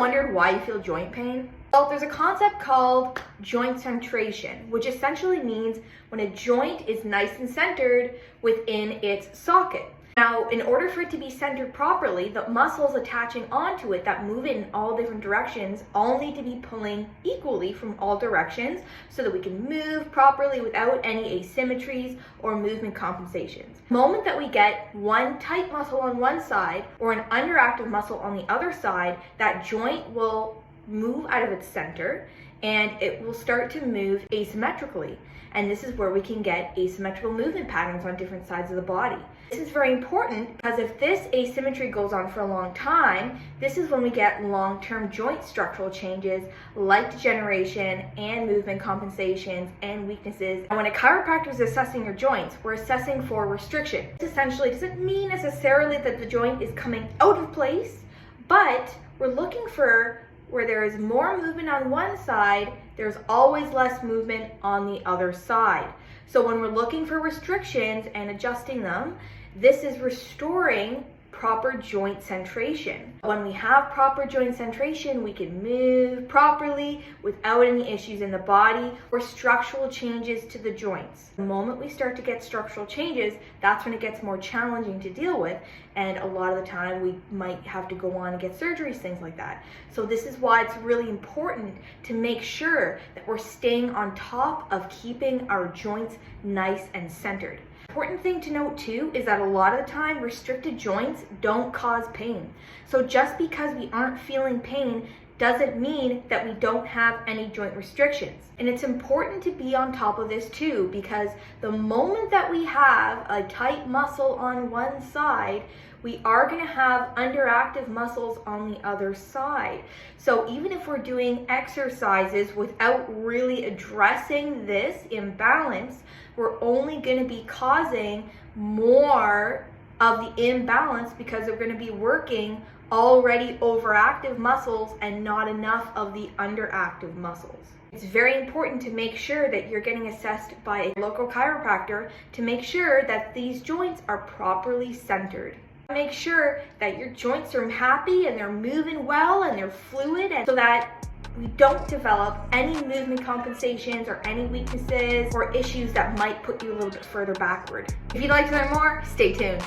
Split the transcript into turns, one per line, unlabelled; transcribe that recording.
wondered why you feel joint pain? Well, there's a concept called joint centration, which essentially means when a joint is nice and centered within its socket. Now, in order for it to be centered properly, the muscles attaching onto it that move in all different directions all need to be pulling equally from all directions so that we can move properly without any asymmetries or movement compensations. The moment that we get one tight muscle on one side or an underactive muscle on the other side, that joint will move out of its center and it will start to move asymmetrically. And this is where we can get asymmetrical movement patterns on different sides of the body. This is very important because if this asymmetry goes on for a long time, this is when we get long-term joint structural changes like degeneration and movement compensations and weaknesses. And when a chiropractor is assessing your joints, we're assessing for restriction. This essentially doesn't mean necessarily that the joint is coming out of place, but we're looking for where there is more movement on one side, there's always less movement on the other side. So when we're looking for restrictions and adjusting them, this is restoring proper joint centration. When we have proper joint centration, we can move properly without any issues in the body or structural changes to the joints. The moment we start to get structural changes, that's when it gets more challenging to deal with, and a lot of the time we might have to go on and get surgeries, things like that. So this is why it's really important to make sure that we're staying on top of keeping our joints nice and centered. Important thing to note too is that a lot of the time restricted joints don't cause pain. So just because we aren't feeling pain doesn't mean that we don't have any joint restrictions. And it's important to be on top of this too, because the moment that we have a tight muscle on one side, we are going to have underactive muscles on the other side. So even if we're doing exercises without really addressing this imbalance, we're only going to be causing more of the imbalance because we're going to be working already overactive muscles and not enough of the underactive muscles. It's very important to make sure that you're getting assessed by a local chiropractor to make sure that these joints are properly centered. Make sure that your joints are happy and they're moving well and they're fluid, and so that we don't develop any movement compensations or any weaknesses or issues that might put you a little bit further backward. If you'd like to learn more, stay tuned.